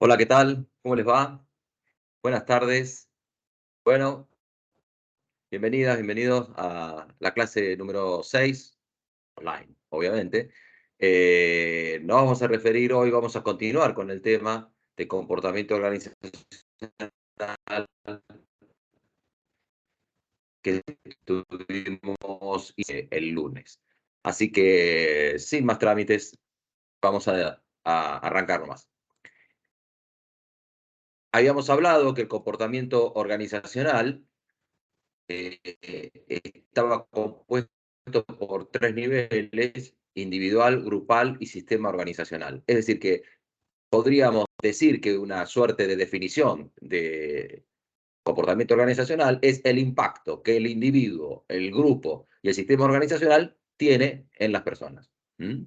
Hola, ¿qué tal? ¿Cómo les va? Buenas tardes. Bueno, bienvenidas, bienvenidos a la clase número 6 online, obviamente. Nos vamos a referir hoy, vamos a continuar con el tema de comportamiento organizacional que tuvimos el lunes. Así que, sin más trámites, vamos a arrancar nomás. Habíamos hablado que el comportamiento organizacional estaba compuesto por tres niveles: individual, grupal y sistema organizacional. Es decir, que podríamos decir que una suerte de definición de comportamiento organizacional es el impacto que el individuo, el grupo y el sistema organizacional tiene en las personas. ¿Mm?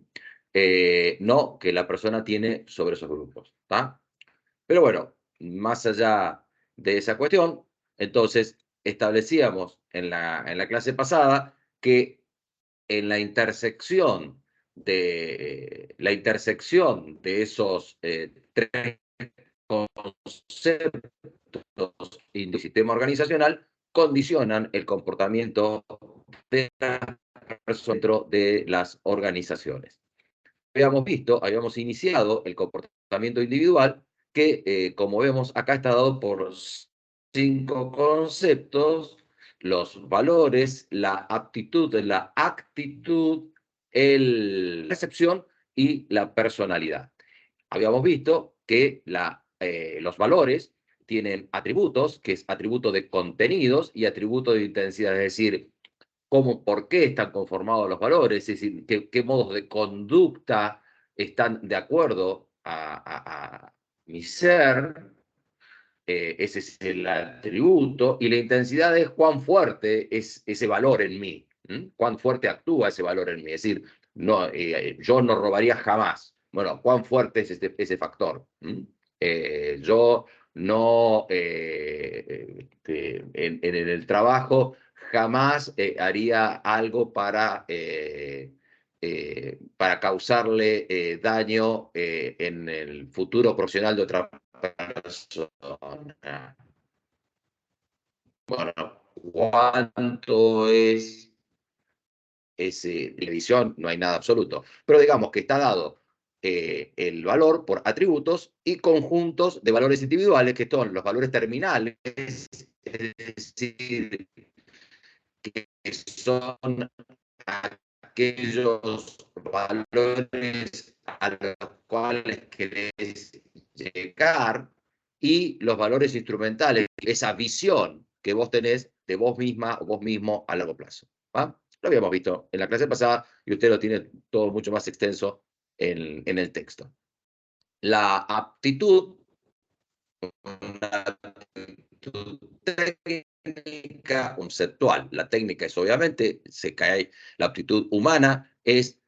No que la persona tiene sobre esos grupos. ¿Tá? Pero bueno, más allá de esa cuestión, entonces establecíamos en la clase pasada que en la intersección de esos tres conceptos y sistema organizacional condicionan el comportamiento de la persona dentro de las organizaciones. Habíamos iniciado el comportamiento individual, que como vemos acá está dado por cinco conceptos: los valores, la actitud, la percepción y la personalidad. Habíamos visto que los valores tienen atributos, que es atributo de contenidos y atributo de intensidad, es decir, por qué están conformados los valores, es decir, qué modos de conducta están de acuerdo a mi ser. Ese es el atributo, y la intensidad es cuán fuerte es ese valor en mí, cuán fuerte actúa ese valor en mí. Es decir, no, yo no robaría jamás. Bueno, cuán fuerte es ese factor. Yo no, en el trabajo jamás haría algo para causarle daño en el futuro profesional de otra persona. Bueno, ¿cuánto es ese de edición? No hay nada absoluto, pero digamos que está dado el valor por atributos y conjuntos de valores individuales, que son los valores terminales, es decir, que son aquellos valores a los cuales querés llegar, y los valores instrumentales, esa visión que vos tenés de vos misma o vos mismo a largo plazo. ¿Va? Lo habíamos visto en la clase pasada y usted lo tiene todo mucho más extenso en el texto. La aptitud, una aptitud técnica, conceptual. La técnica es, obviamente, se cae ahí. La aptitud humana es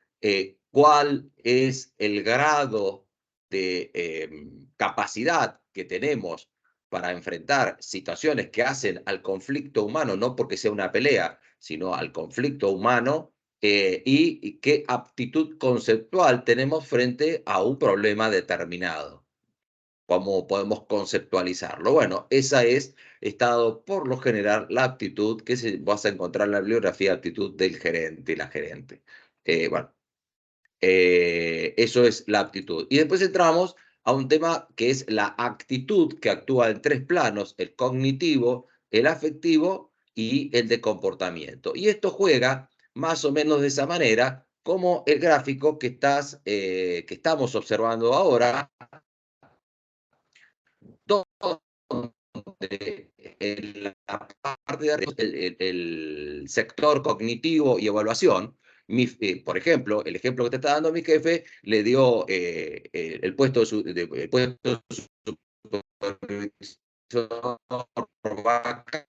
cuál es el grado de capacidad que tenemos para enfrentar situaciones que hacen al conflicto humano, no porque sea una pelea, sino al conflicto humano, y qué aptitud conceptual tenemos frente a un problema determinado. ¿Cómo podemos conceptualizarlo? Bueno, esa es, estado por lo general, la aptitud que vas a encontrar en la bibliografía, aptitud del gerente y la gerente. Bueno, eso es la aptitud. Y después entramos a un tema que es la actitud, que actúa en tres planos: el cognitivo, el afectivo y el de comportamiento. Y esto juega más o menos de esa manera, como el gráfico que estamos observando ahora, donde en la parte de arriba el sector cognitivo y evaluación. Por ejemplo, el ejemplo que te está dando mi jefe, le dio el puesto el puesto de supervisor vacante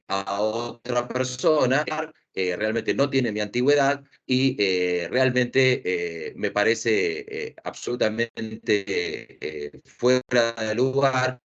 a otra persona. Realmente no tiene mi antigüedad y realmente me parece absolutamente fuera de lugar.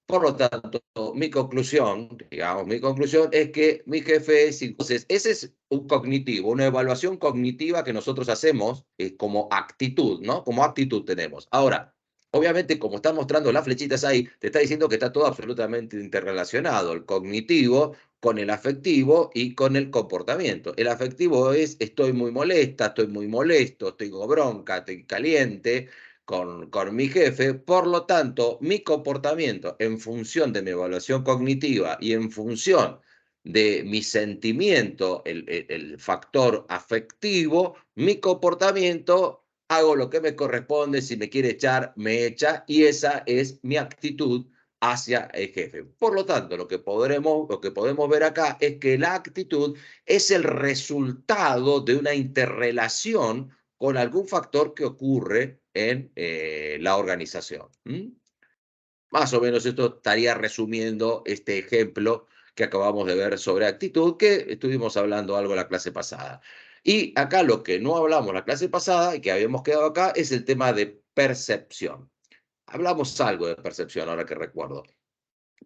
Por lo tanto, mi conclusión es que mi jefe es. Entonces, ese es un cognitivo, una evaluación cognitiva que nosotros hacemos como actitud, ¿no? Como actitud tenemos. Ahora, Obviamente, como están mostrando las flechitas ahí, te está diciendo que está todo absolutamente interrelacionado, el cognitivo con el afectivo y con el comportamiento. El afectivo es estoy muy molesta, estoy muy molesto, estoy con bronca, estoy caliente con mi jefe. Por lo tanto, mi comportamiento en función de mi evaluación cognitiva y en función de mi sentimiento, el factor afectivo, mi comportamiento hago lo que me corresponde, si me quiere echar, me echa, y esa es mi actitud hacia el jefe. Por lo tanto, lo que podemos ver acá es que la actitud es el resultado de una interrelación con algún factor que ocurre en la organización. Más o menos esto estaría resumiendo este ejemplo que acabamos de ver sobre actitud, que estuvimos hablando algo en la clase pasada. Y acá lo que no hablamos la clase pasada y que habíamos quedado acá es el tema de percepción. Hablamos algo de percepción ahora que recuerdo.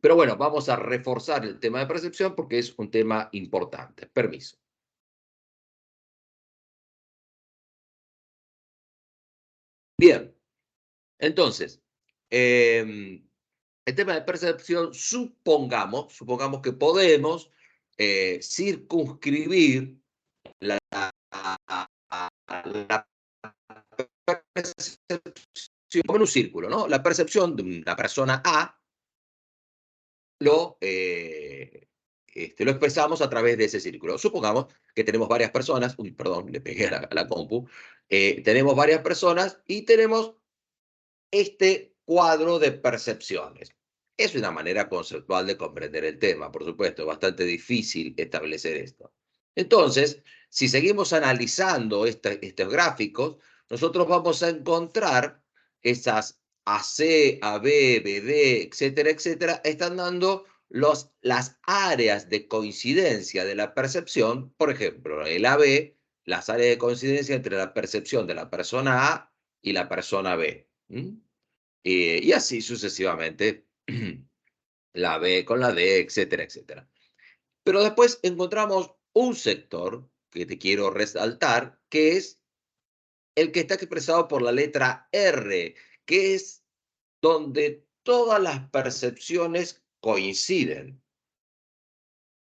Pero bueno, vamos a reforzar el tema de percepción porque es un tema importante. Permiso. Bien, entonces, el tema de percepción, supongamos que podemos circunscribir la, la percepción como en un círculo, ¿no? La percepción de una persona A lo, lo expresamos a través de ese círculo. Supongamos que tenemos varias personas, uy, perdón, le pegué a la compu, tenemos varias personas y tenemos este cuadro de percepciones. Es una manera conceptual de comprender el tema, por supuesto, es bastante difícil establecer esto. Entonces, si seguimos analizando estos gráficos, nosotros vamos a encontrar esas AC, AB, BD, etcétera, etcétera, están dando las áreas de coincidencia de la percepción. Por ejemplo, el AB, las áreas de coincidencia entre la percepción de la persona A y la persona B. Y así sucesivamente, la B con la D, etcétera, etcétera. Pero después encontramos un sector que te quiero resaltar, que es el que está expresado por la letra R, que es donde todas las percepciones coinciden.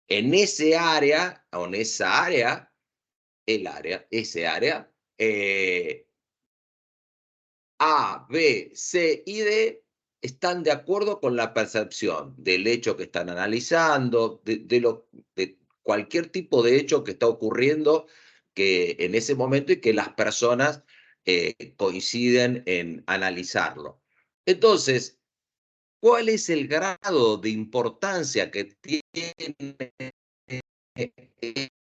En ese área, o en esa área, ese área, A, B, C y D están de acuerdo con la percepción del hecho que están analizando, de cualquier tipo de hecho que está ocurriendo que en ese momento y que las personas coinciden en analizarlo. Entonces, ¿cuál es el grado de importancia que tiene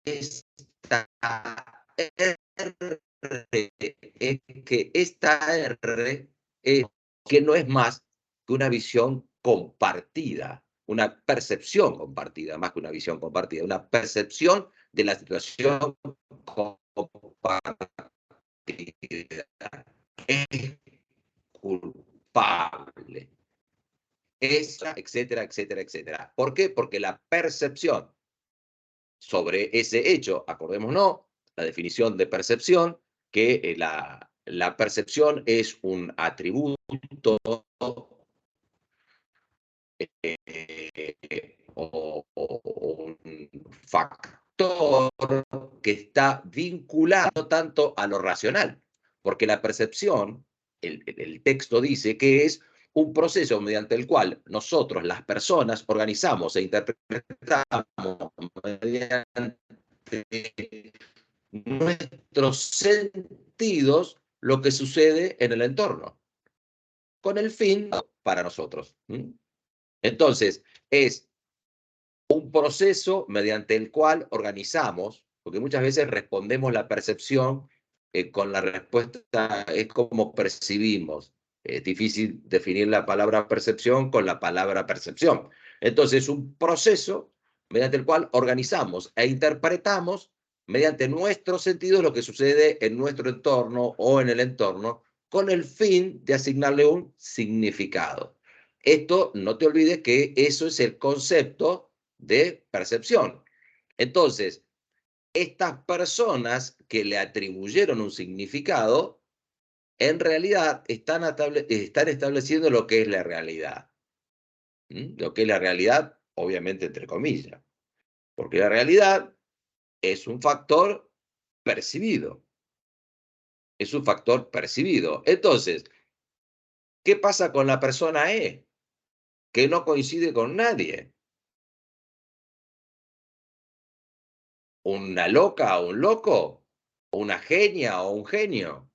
esta R? Es que esta R es que no es más que una visión compartida, una percepción compartida, más que una visión compartida, una percepción de la situación compartida. Es culpable, etcétera, etcétera, etcétera. ¿Por qué? Porque la percepción sobre ese hecho, acordémonos, la definición de percepción, que la percepción es un atributo o un factor que está vinculado tanto a lo racional, porque la percepción, el texto dice que es un proceso mediante el cual nosotros, las personas, organizamos e interpretamos mediante nuestros sentidos lo que sucede en el entorno, con el fin para nosotros. Entonces, es un proceso mediante el cual organizamos, porque muchas veces respondemos la percepción con la respuesta, es como percibimos. Es difícil definir la palabra percepción con la palabra percepción. Entonces, un proceso mediante el cual organizamos e interpretamos mediante nuestros sentidos lo que sucede en nuestro entorno o en el entorno con el fin de asignarle un significado. Esto, no te olvides que eso es el concepto de percepción. Entonces, estas personas que le atribuyeron un significado en realidad están estableciendo lo que es la realidad. Lo que es la realidad, obviamente, entre comillas, porque la realidad es un factor percibido, es un factor percibido. Entonces, ¿qué pasa con la persona E? Que no coincide con nadie. ¿Una loca o un loco? ¿Una genia o un genio?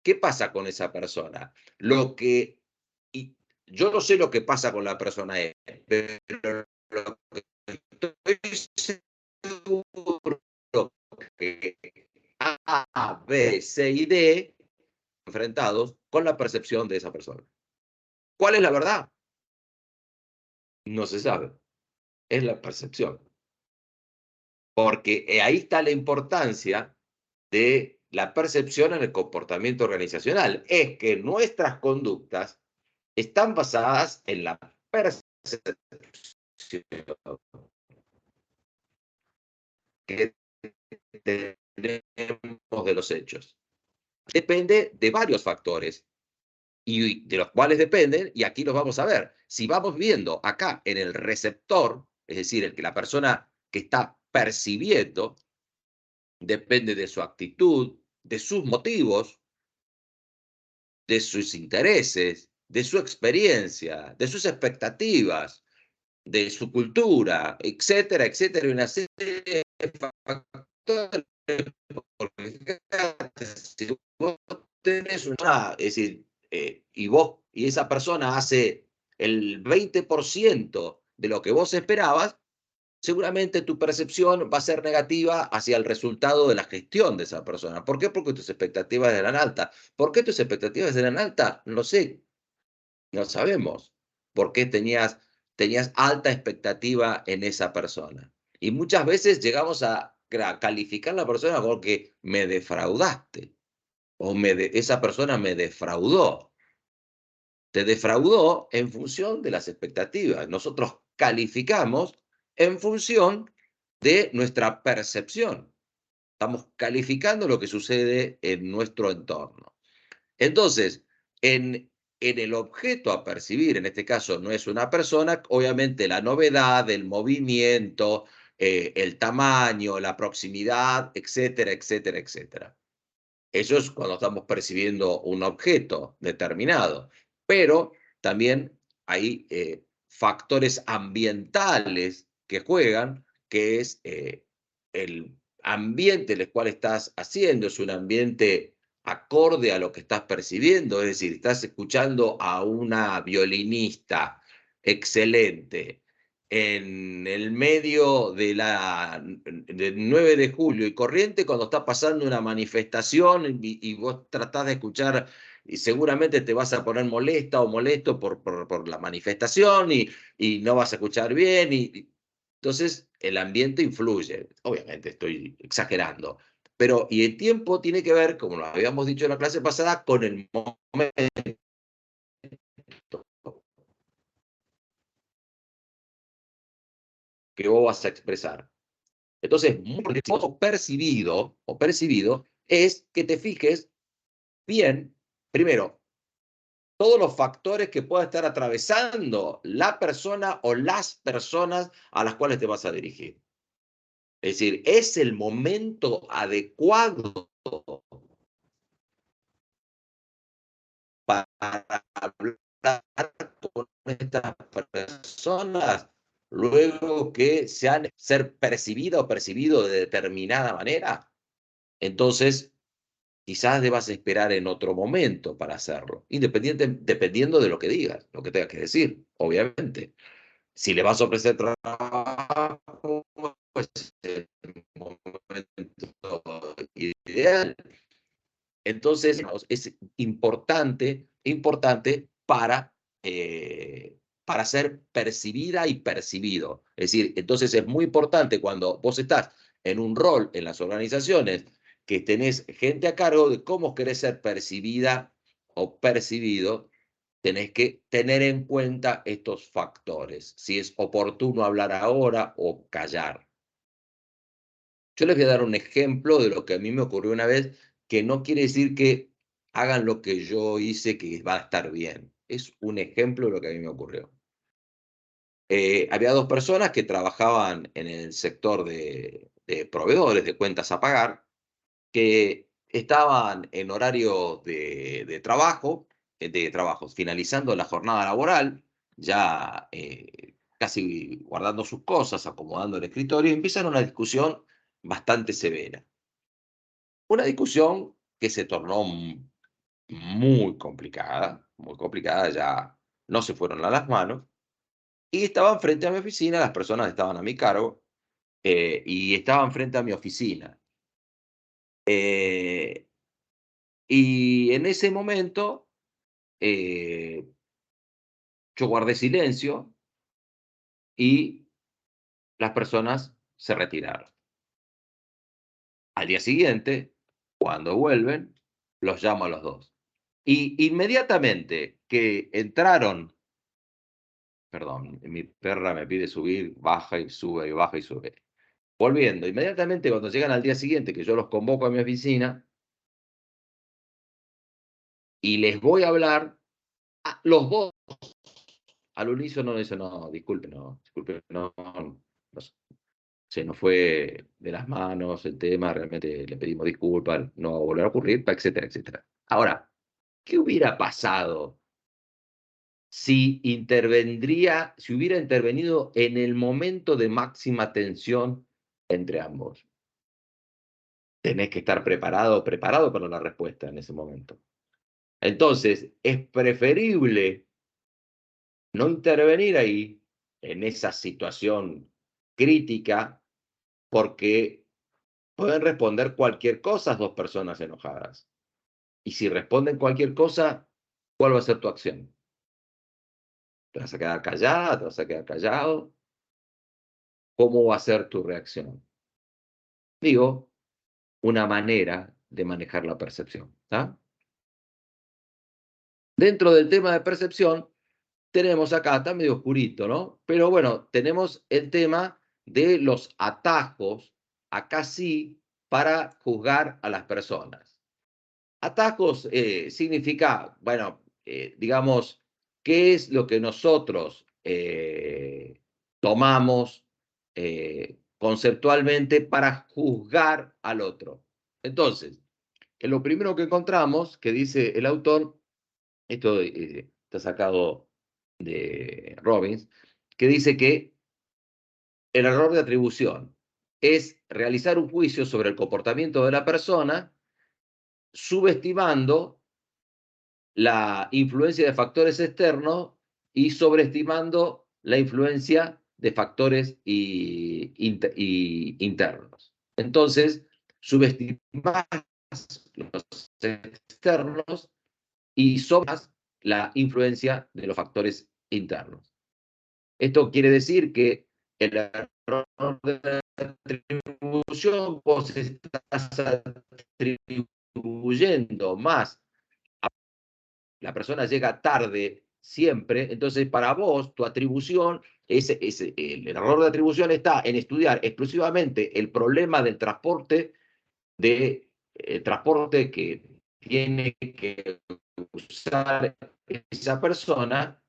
¿Qué pasa con esa persona? Y yo no sé lo que pasa con la persona E, pero lo que estoy seguro que A, B, C y D enfrentados con la percepción de esa persona. ¿Cuál es la verdad? No se sabe. Es la percepción. Porque ahí está la importancia de la percepción en el comportamiento organizacional. Es que nuestras conductas están basadas en la percepción que tenemos de los hechos. Depende de varios factores y de los cuales dependen, y aquí los vamos a ver. Si vamos viendo acá en el receptor, es decir, el que la persona que está percibiendo, depende de su actitud, de sus motivos, de sus intereses, de su experiencia, de sus expectativas, de su cultura, etcétera, etcétera, y una serie de factores. Porque si vos tenés una, es decir, y esa persona hace el 20% de lo que vos esperabas, seguramente tu percepción va a ser negativa hacia el resultado de la gestión de esa persona. ¿Por qué? Porque tus expectativas eran altas. ¿Por qué tus expectativas eran altas? No sé, no sabemos. ¿Por qué tenías alta expectativa en esa persona? Y muchas veces llegamos a calificar a la persona porque me defraudaste o esa persona me defraudó. Te defraudó en función de las expectativas. Nosotros calificamos en función de nuestra percepción. Estamos calificando lo que sucede en nuestro entorno. Entonces, en el objeto a percibir, en este caso no es una persona, obviamente la novedad, el movimiento, el tamaño, la proximidad, etcétera, etcétera, etcétera. Eso es cuando estamos percibiendo un objeto determinado, pero también hay factores ambientales que juegan, que es el ambiente en el cual estás haciendo, es un ambiente acorde a lo que estás percibiendo, es decir, estás escuchando a una violinista excelente en el medio del 9 de julio y Corriente cuando está pasando una manifestación y vos tratás de escuchar y seguramente te vas a poner molesta o molesto por la manifestación y no vas a escuchar bien. Entonces el ambiente influye. Obviamente estoy exagerando. Pero, y el tiempo tiene que ver, como lo habíamos dicho en la clase pasada, con el momento que vos vas a expresar. Entonces, o percibido es que te fijes bien, primero, todos los factores que pueda estar atravesando la persona o las personas a las cuales te vas a dirigir. Es decir, es el momento adecuado para hablar con estas personas luego que se han ser percibida o percibido de determinada manera. Entonces, quizás debas esperar en otro momento para hacerlo, dependiendo de lo que digas, lo que tengas que decir, obviamente. Si le vas a ofrecer trabajo, pues es el momento ideal. Entonces, es importante para ser percibida y percibido. Es decir, entonces es muy importante cuando vos estás en un rol en las organizaciones que tenés gente a cargo de cómo querés ser percibida o percibido, tenés que tener en cuenta estos factores, si es oportuno hablar ahora o callar. Yo les voy a dar un ejemplo de lo que a mí me ocurrió una vez, que no quiere decir que hagan lo que yo hice que va a estar bien. Es un ejemplo de lo que a mí me ocurrió. Había dos personas que trabajaban en el sector de proveedores de cuentas a pagar, que estaban en horario de trabajos, finalizando la jornada laboral, ya casi guardando sus cosas, acomodando el escritorio, y empiezan una discusión bastante severa. Una discusión que se tornó muy complicada, ya no se fueron a las manos, y estaban frente a mi oficina, las personas estaban a mi cargo, y estaban frente a mi oficina. Eh, y en ese momento, eh, yo guardé silencio y las personas se retiraron. Al día siguiente, cuando vuelven, los llamo a los dos. Y inmediatamente que entraron, perdón, mi perra me pide subir, baja y sube y baja y sube. Volviendo, inmediatamente cuando llegan al día siguiente, que yo los convoco a mi oficina y les voy a hablar, los dos al unísono dicen, no, disculpe, no, se nos fue de las manos el tema, realmente le pedimos disculpas, no va a volver a ocurrir, etcétera, etcétera. Ahora, ¿qué hubiera pasado si hubiera intervenido en el momento de máxima tensión entre ambos? Tenés que estar preparado para la respuesta en ese momento. Entonces, es preferible no intervenir ahí, en esa situación crítica, porque pueden responder cualquier cosa dos personas enojadas. Y si responden cualquier cosa, ¿cuál va a ser tu acción? ¿Te vas a quedar callada? ¿Te vas a quedar callado? ¿Cómo va a ser tu reacción? Digo, una manera de manejar la percepción. ¿Tá? Dentro del tema de percepción, tenemos acá, está medio oscurito, ¿no? Pero bueno, tenemos el tema de los atajos, acá sí, para juzgar a las personas. Atajos significa, bueno, digamos, qué es lo que nosotros tomamos conceptualmente para juzgar al otro. Entonces, lo primero que encontramos, que dice el autor, esto está sacado de Robbins, que dice que el error de atribución es realizar un juicio sobre el comportamiento de la persona subestimando la influencia de factores externos y sobreestimando la influencia de factores internos. Entonces, subestimas los externos y sobras la influencia de los factores internos. Esto quiere decir que el error de atribución, vos estás atribuyendo más, la persona llega tarde siempre, entonces para vos tu atribución, el error de atribución está en estudiar exclusivamente el problema del transporte, transporte que tiene que usar esa persona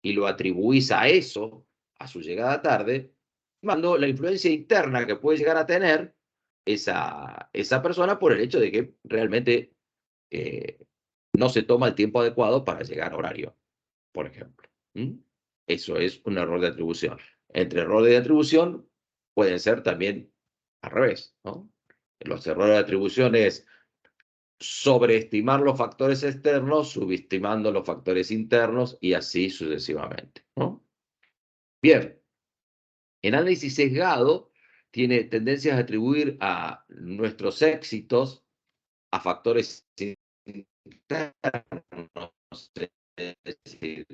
y lo atribuís a eso, a su llegada tarde, mando la influencia interna que puede llegar a tener esa persona por el hecho de que realmente eh, no se toma el tiempo adecuado para llegar a horario, por ejemplo. ¿Mm? Eso es un error de atribución. Entre errores de atribución pueden ser también al revés, ¿no? Los errores de atribución es sobreestimar los factores externos, subestimando los factores internos y así sucesivamente, ¿no? Bien, el análisis sesgado tiene tendencias a atribuir a nuestros éxitos a factores internos, es decir,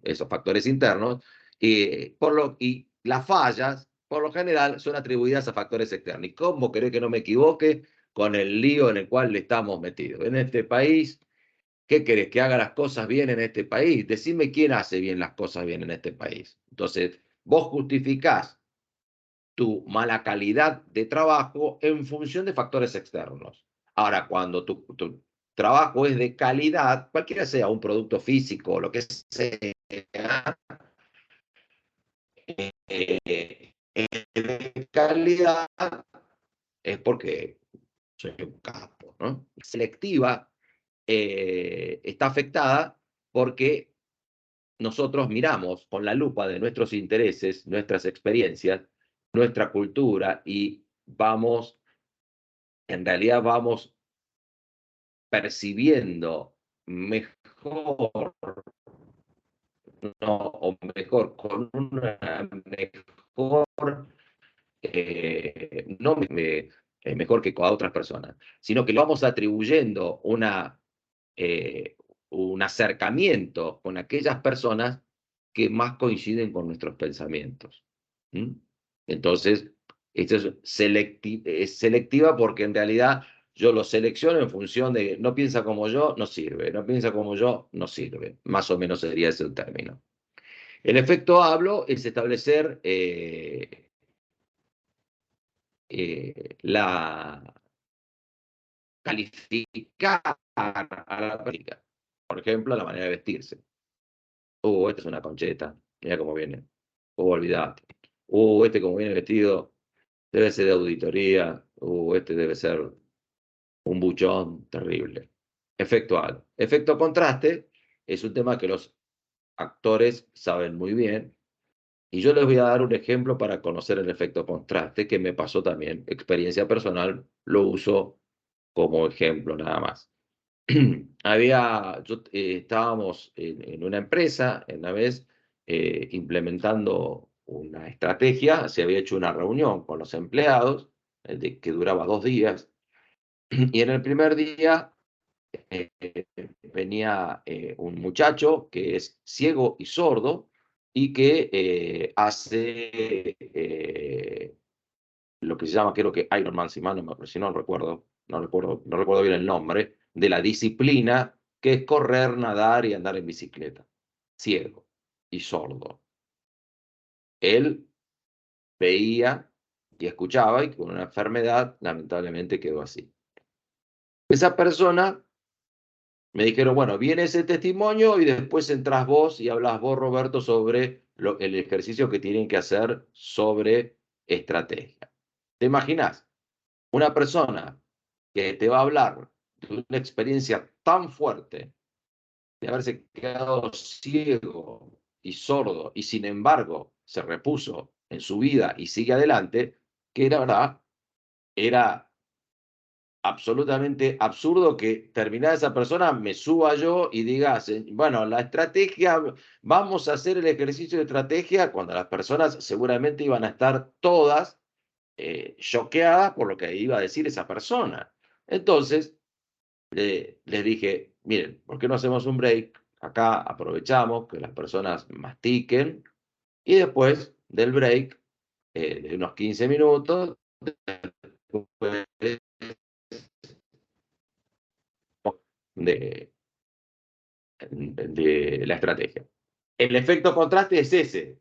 esos factores internos, y las fallas, por lo general, son atribuidas a factores externos. ¿Y cómo querés que no me equivoque con el lío en el cual estamos metidos? En este país, ¿qué querés? ¿Que haga las cosas bien en este país? Decime quién hace bien las cosas bien en este país. Entonces, vos justificás tu mala calidad de trabajo en función de factores externos. Ahora, cuando tu trabajo es de calidad, cualquiera sea un producto físico o lo que sea, de calidad, es porque soy un capo, ¿no? Selectiva está afectada porque nosotros miramos con la lupa de nuestros intereses, nuestras experiencias, nuestra cultura y vamos, en realidad vamos percibiendo mejor, no, o mejor, con una mejor, no mejor que con otras personas, sino que le vamos atribuyendo un acercamiento con aquellas personas que más coinciden con nuestros pensamientos. ¿Mm? Entonces, esto es selectiva porque en realidad yo lo selecciono en función de no piensa como yo, no sirve, no piensa como yo, no sirve. Más o menos sería ese el término. El efecto hablo es establecer la calificar a la práctica. Por ejemplo, la manera de vestirse. Esta es una concheta, mira cómo viene. Olvidate. Este como viene vestido debe ser de auditoría. Este debe ser un buchón terrible. Efecto halo. Efecto contraste es un tema que los actores saben muy bien. Y yo les voy a dar un ejemplo para conocer el efecto contraste que me pasó también. Experiencia personal, lo uso como ejemplo nada más. Estábamos en una empresa, una vez, implementando una estrategia, se había hecho una reunión con los empleados, que duraba 2 días, y en el primer día eh, venía un muchacho que es ciego y sordo y que hace lo que se llama, creo que Ironman, si no recuerdo, no recuerdo bien el nombre, de la disciplina que es correr, nadar y andar en bicicleta. Ciego y sordo. Él veía y escuchaba y con una enfermedad lamentablemente quedó así. Esa persona me dijeron, bueno, viene ese testimonio y después entras vos y hablas vos, Roberto, sobre el ejercicio que tienen que hacer sobre estrategia. ¿Te imaginas? Una persona que te va a hablar de una experiencia tan fuerte de haberse quedado ciego y sordo y sin embargo se repuso en su vida y sigue adelante, que la verdad era absolutamente absurdo que terminada esa persona me suba yo y diga, bueno, la estrategia, vamos a hacer el ejercicio de estrategia cuando las personas seguramente iban a estar todas choqueadas por lo que iba a decir esa persona. Entonces, les dije, miren, ¿por qué no hacemos un break? Acá aprovechamos que las personas mastiquen y después del break, de unos 15 minutos, después de, de la estrategia. El efecto contraste es ese.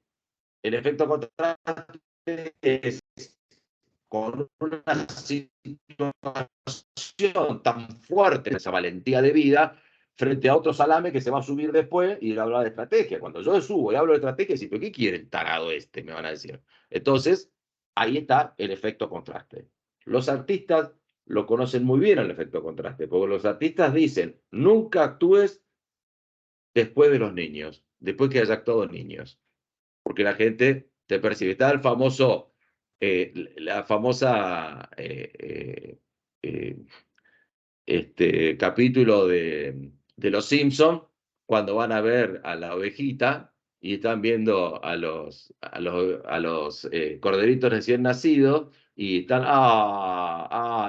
El efecto contraste es con una situación tan fuerte, esa valentía de vida, frente a otro salame que se va a subir después y habla de estrategia. Cuando yo subo y hablo de estrategia, y ¿pero qué quiere el tarado este? Me van a decir. Entonces, ahí está el efecto contraste. Los artistas lo conocen muy bien el efecto contraste, porque los artistas dicen, nunca actúes después de los niños, después que haya actuado niños, porque la gente te percibe. Está el famoso, la famosa capítulo de Los Simpson cuando van a ver a la ovejita y están viendo a los corderitos recién nacidos y están,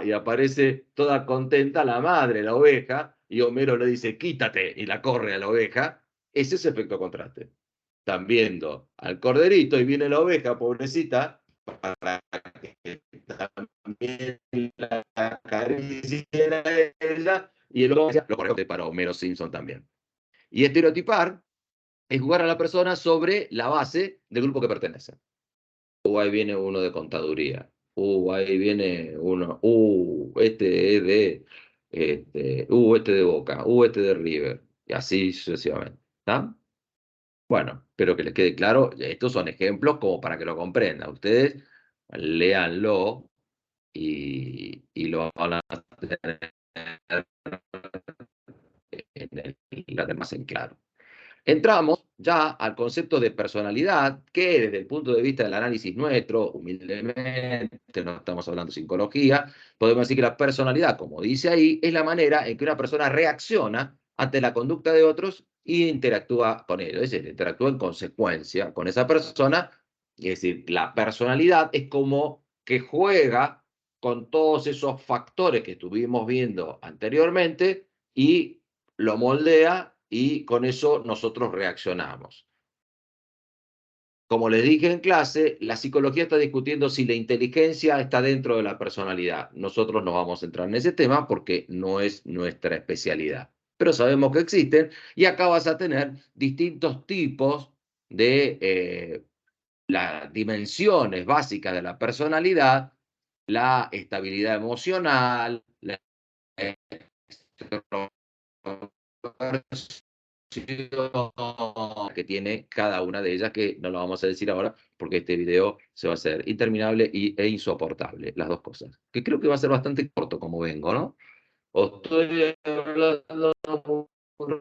y aparece toda contenta la madre, la oveja, y Homero le dice, quítate, y la corre a la oveja. Ese es efecto contraste. Están viendo al corderito y viene la oveja, pobrecita, para que también la acariciara ella, y el otro lo correcto para Homero Simpson también. Y estereotipar es jugar a la persona sobre la base del grupo que pertenece. O ahí viene uno de contaduría. Ahí viene uno, este es este de Boca, este de River, y así sucesivamente, ¿está? Bueno, espero que les quede claro, estos son ejemplos como para que lo comprendan. Ustedes léanlo y lo van a tener más en claro. Entramos ya al concepto de personalidad, que desde el punto de vista del análisis nuestro, humildemente, no estamos hablando de psicología, podemos decir que la personalidad, como dice ahí, es la manera en que una persona reacciona ante la conducta de otros y interactúa con ellos, es decir, interactúa en consecuencia con esa persona, es decir, la personalidad es como que juega con todos esos factores que estuvimos viendo anteriormente y lo moldea y con eso nosotros reaccionamos. Como les dije en clase, la psicología está discutiendo si la inteligencia está dentro de la personalidad. Nosotros no vamos a entrar en ese tema porque no es nuestra especialidad. Pero sabemos que existen y acá vas a tener distintos tipos de las dimensiones básicas de la personalidad, la estabilidad emocional, la que tiene cada una de ellas, que no lo vamos a decir ahora porque este video se va a hacer interminable e insoportable, las dos cosas. Que creo que va a ser bastante corto como vengo, ¿no? O estoy hablando muy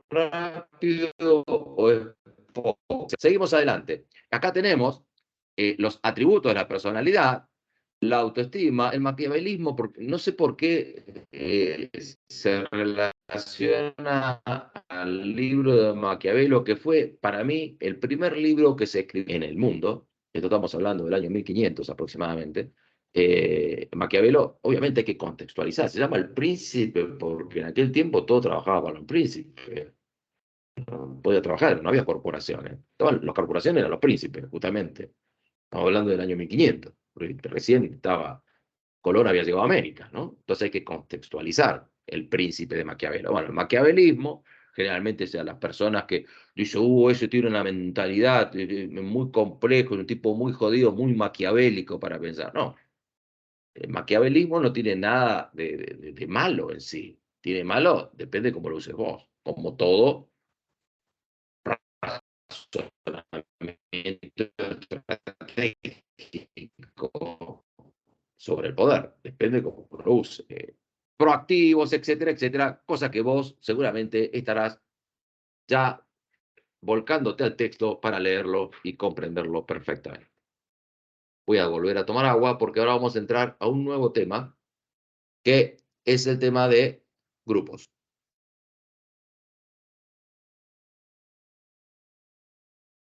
rápido o es poco. Seguimos adelante. Acá tenemos los atributos de la personalidad, la autoestima, el maquiavelismo, porque no sé por qué se relaciona al libro de Maquiavelo, que fue para mí el primer libro que se escribió en el mundo. Esto estamos hablando del año 1500 aproximadamente. Maquiavelo, obviamente hay que contextualizar, se llama El Príncipe porque en aquel tiempo todo trabajaba para un príncipe, no podía trabajar, no había corporaciones. Las corporaciones eran los príncipes, justamente. Estamos hablando del año 1500, porque recién estaba, Colón había llegado a América, ¿no? Entonces hay que contextualizar el príncipe de Maquiavelo. Bueno, el maquiavelismo, generalmente sean las personas que dicen, ese tiene una mentalidad muy compleja, un tipo muy jodido, muy maquiavélico para pensar. No, el maquiavelismo no tiene nada de malo en sí. Tiene malo, depende cómo lo uses vos. Como todo razonamiento estratégico sobre el poder. Depende cómo lo uses. Proactivos, etcétera, etcétera. Cosa que vos seguramente estarás ya volcándote al texto para leerlo y comprenderlo perfectamente. Voy a volver a tomar agua porque ahora vamos a entrar a un nuevo tema que es el tema de grupos.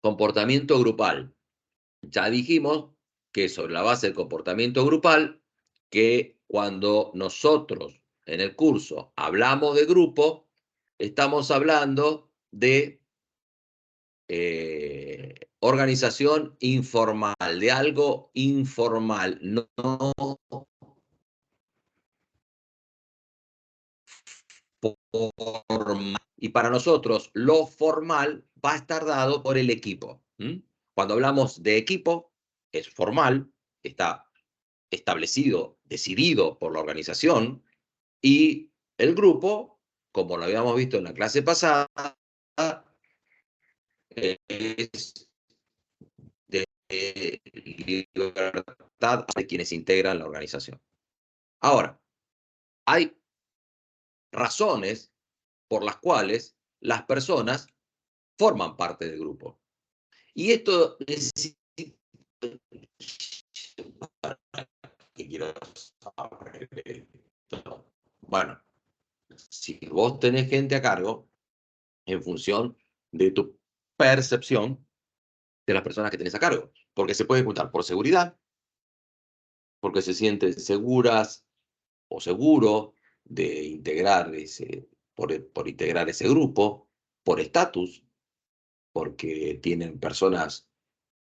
Comportamiento grupal. Ya dijimos que sobre la base del comportamiento grupal, que cuando nosotros en el curso hablamos de grupo, estamos hablando de organización informal, de algo informal, no formal. Y para nosotros lo formal va a estar dado por el equipo. Cuando hablamos de equipo, es formal, está establecido, decidido por la organización, y el grupo, como lo habíamos visto en la clase pasada, es de libertad de quienes integran la organización. Ahora, hay razones por las cuales las personas forman parte del grupo. Y esto necesita que quiero saber esto. Bueno, si vos tenés gente a cargo, en función de tu percepción de las personas que tenés a cargo, porque se puede juntar por seguridad, porque se sienten seguras o seguro de integrar por integrar ese grupo, por estatus, porque tienen personas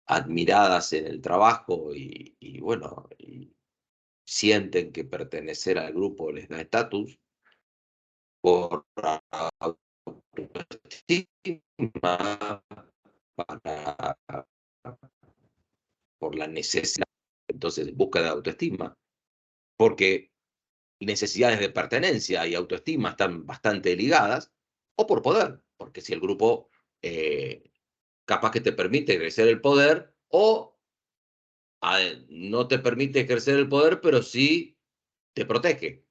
admiradas en el trabajo bueno, y sienten que pertenecer al grupo les da estatus, por autoestima, para, por la necesidad entonces búsqueda de autoestima, porque necesidades de pertenencia y autoestima están bastante ligadas, o por poder, porque si el grupo capaz que te permite ejercer el poder, o no te permite ejercer el poder, pero sí te protege.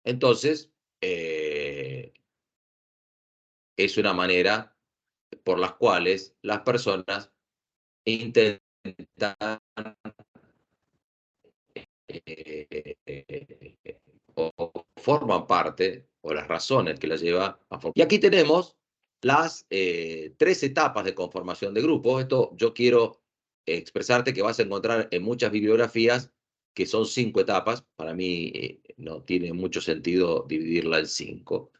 Entonces, es una manera por las cuales las personas intentan o forman parte, o las razones que las lleva a formar. Y aquí tenemos las 3 etapas de conformación de grupo. Esto yo quiero expresarte que vas a encontrar en muchas bibliografías que son 5 etapas. Para mí no tiene mucho sentido dividirla en 5.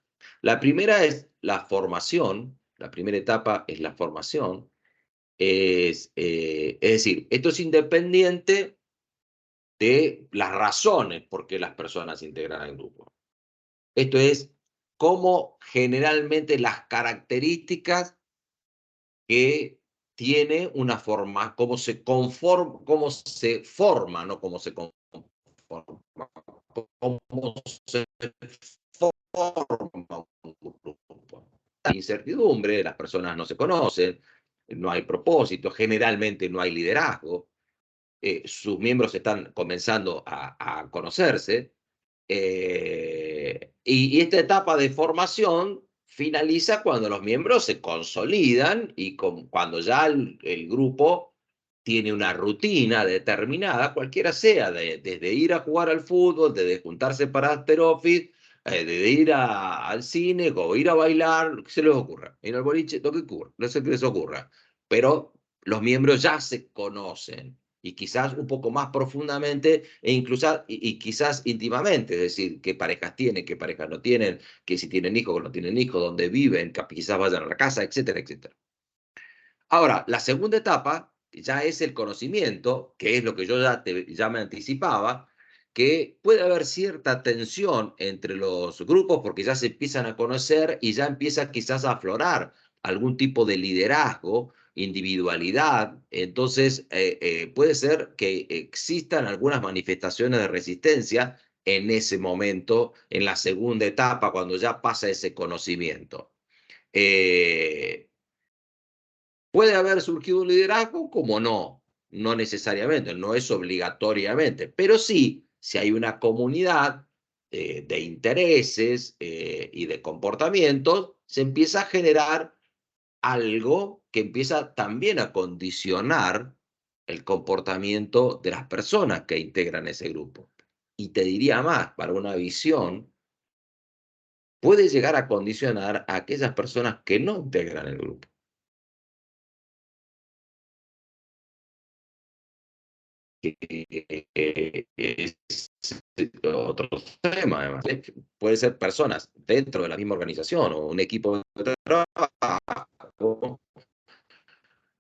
La primera es la formación. La primera etapa es la formación. Es decir, esto es independiente de las razones por qué las personas se integran al grupo. Esto es cómo generalmente las características que tiene una forma, cómo se conforma, cómo se forma, no cómo se conforma, cómo se forma un grupo. Hay incertidumbre, las personas no se conocen, no hay propósito, generalmente no hay liderazgo, sus miembros están comenzando a conocerse, y esta etapa de formación finaliza cuando los miembros se consolidan y cuando ya el grupo tiene una rutina determinada, cualquiera sea, desde ir a jugar al fútbol, desde juntarse para after office, desde ir al cine, o ir a bailar, lo que se les ocurra, ir al boliche, lo que ocurra, lo que les ocurra. Pero los miembros ya se conocen y quizás un poco más profundamente y quizás íntimamente, es decir, qué parejas tienen, qué parejas no tienen, que si tienen hijos o no tienen hijos, dónde viven, quizás vayan a la casa, etcétera, etcétera. Ahora, la segunda etapa ya es el conocimiento, que es lo que yo ya me anticipaba, que puede haber cierta tensión entre los grupos porque ya se empiezan a conocer y ya empieza quizás a aflorar algún tipo de liderazgo, individualidad. Entonces, puede ser que existan algunas manifestaciones de resistencia en ese momento, en la segunda etapa, cuando ya pasa ese conocimiento. Eh, ¿Puede haber surgido un liderazgo? Como no, no necesariamente, no es obligatoriamente, pero sí, si hay una comunidad de intereses y de comportamientos, se empieza a generar algo que empieza también a condicionar el comportamiento de las personas que integran ese grupo. Y te diría más, para una visión, puede llegar a condicionar a aquellas personas que no integran el grupo. Es otro tema, además. Puede ser personas dentro de la misma organización o un equipo de trabajo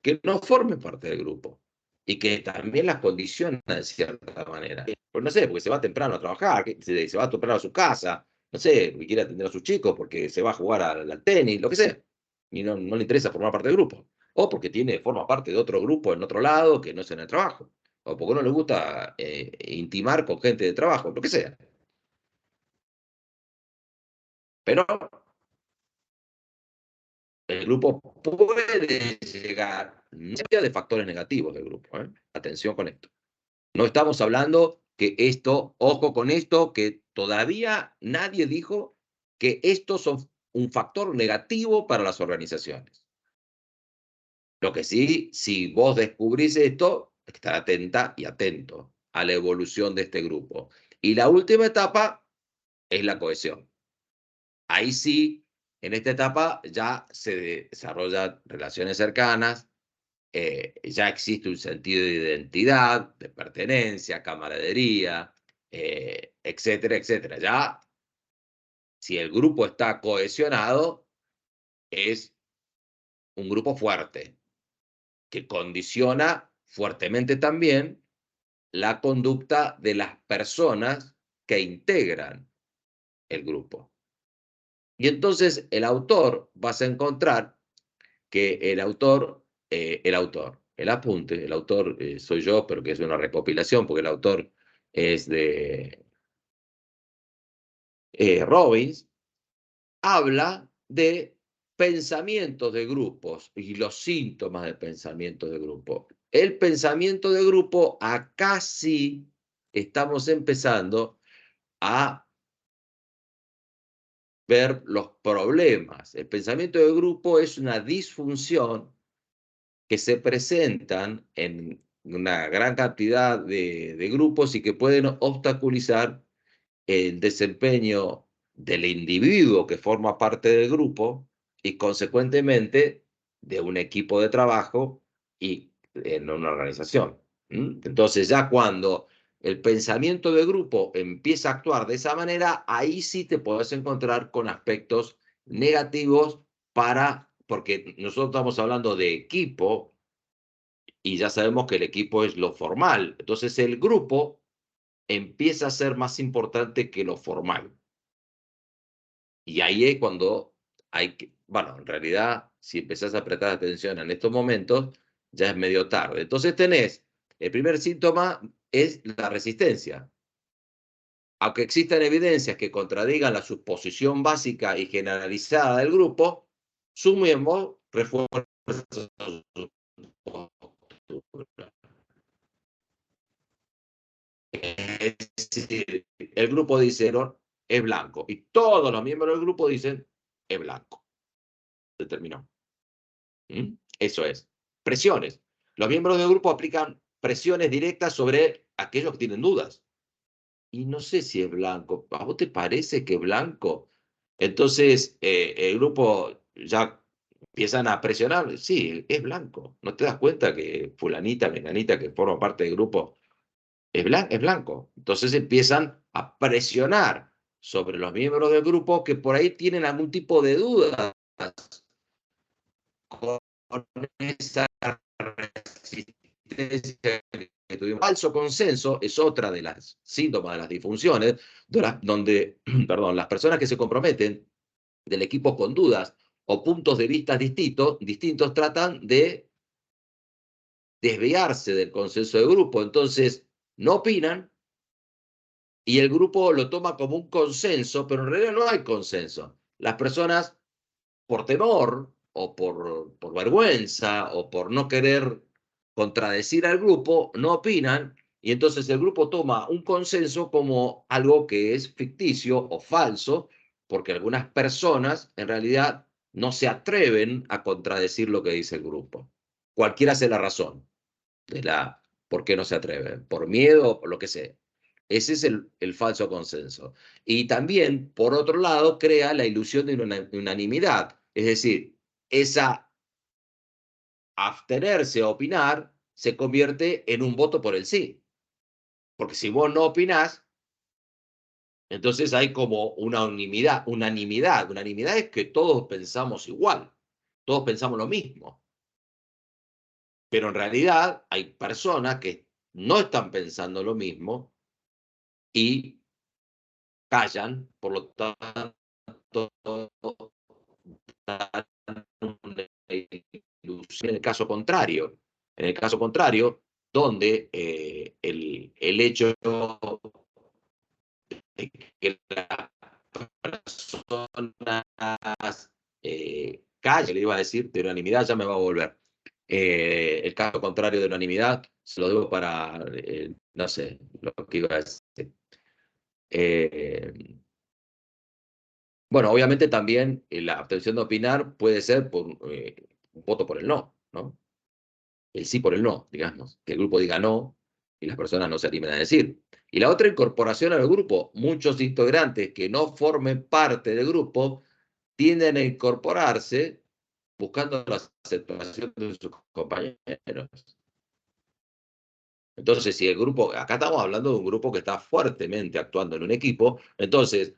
que no formen parte del grupo y que también las condiciona de cierta manera. Pues no sé, porque se va temprano a trabajar, que se va temprano a su casa, no sé, porque quiere atender a sus chicos, porque se va a jugar al tenis, lo que sea, y no le interesa formar parte del grupo. O porque forma parte de otro grupo en otro lado que no es en el trabajo. O porque no le gusta intimar con gente de trabajo, lo que sea. Pero el grupo puede llegar, no sea de factores negativos del grupo, ¿eh? Atención con esto. No estamos hablando que esto, ojo con esto, que todavía nadie dijo que estos son un factor negativo para las organizaciones. Lo que sí, si vos descubrís esto, estar atenta y atento a la evolución de este grupo. Y la última etapa es la cohesión. Ahí sí, en esta etapa ya se desarrollan relaciones cercanas, ya existe un sentido de identidad, de pertenencia, camaradería, etcétera, etcétera. Ya, si el grupo está cohesionado, es un grupo fuerte, que condiciona fuertemente también la conducta de las personas que integran el grupo. Y entonces el autor, vas a encontrar que el autor el apunte, el autor soy yo, pero que es una recopilación, porque el autor es de Robbins, habla de pensamientos de grupos y los síntomas del pensamiento de grupo. El pensamiento de grupo, acá sí estamos empezando a ver los problemas. El pensamiento de grupo es una disfunción que se presentan en una gran cantidad de grupos y que pueden obstaculizar el desempeño del individuo que forma parte del grupo y consecuentemente de un equipo de trabajo y en una organización. Entonces ya cuando el pensamiento de grupo empieza a actuar de esa manera, ahí sí te puedes encontrar con aspectos negativos porque nosotros estamos hablando de equipo y ya sabemos que el equipo es lo formal. Entonces el grupo empieza a ser más importante que lo formal. Y ahí es cuando hay que, bueno, en realidad, si empezás a prestar atención en estos momentos, ya es medio tarde. Entonces tenés, el primer síntoma es la resistencia. Aunque existan evidencias que contradigan la suposición básica y generalizada del grupo, su miembro refuerza su postura. Es decir, el grupo dice es blanco y todos los miembros del grupo dicen es blanco. Se terminó. Eso es. Presiones. Los miembros del grupo aplican presiones directas sobre aquellos que tienen dudas. Y no sé si es blanco. ¿A vos te parece que es blanco? Entonces, el grupo ya empiezan a presionar. Sí, es blanco. ¿No te das cuenta que fulanita, menganita, que forma parte del grupo, es blanco? Entonces empiezan a presionar sobre los miembros del grupo que por ahí tienen algún tipo de dudas con esa resistencia que tuvimos. Falso consenso es otra de las síntomas de las disfunciones, donde perdón, las personas que se comprometen del equipo con dudas o puntos de vista distintos tratan de desviarse del consenso de grupo. Entonces, no opinan y el grupo lo toma como un consenso, pero en realidad no hay consenso. Las personas por temor o por vergüenza o por no querer contradecir al grupo, no opinan y entonces el grupo toma un consenso como algo que es ficticio o falso, porque algunas personas en realidad no se atreven a contradecir lo que dice el grupo. Cualquiera sea la razón de la por qué no se atreven, por miedo o por lo que sea. Ese es el falso consenso. Y también, por otro lado, crea la ilusión de una unanimidad. Es decir, esa abstenerse o opinar se convierte en un voto por el sí. Porque si vos no opinás, entonces hay como una unanimidad. Unanimidad es que todos pensamos igual, todos pensamos lo mismo. Pero en realidad hay personas que no están pensando lo mismo y callan, por lo tanto, en el caso contrario. En el caso contrario, donde el hecho de que las personas callen, le iba a decir, de unanimidad ya me va a volver. El caso contrario de unanimidad, se lo debo para, no sé, lo que iba a decir. Eh, Bueno, obviamente también la abstención de opinar puede ser por un voto por el no, ¿no? El sí por el no, digamos. Que el grupo diga no y las personas no se animen a decir. Y la otra incorporación al grupo. Muchos integrantes que no formen parte del grupo tienden a incorporarse buscando la aceptación de sus compañeros. Entonces, si el grupo, acá estamos hablando de un grupo que está fuertemente actuando en un equipo, entonces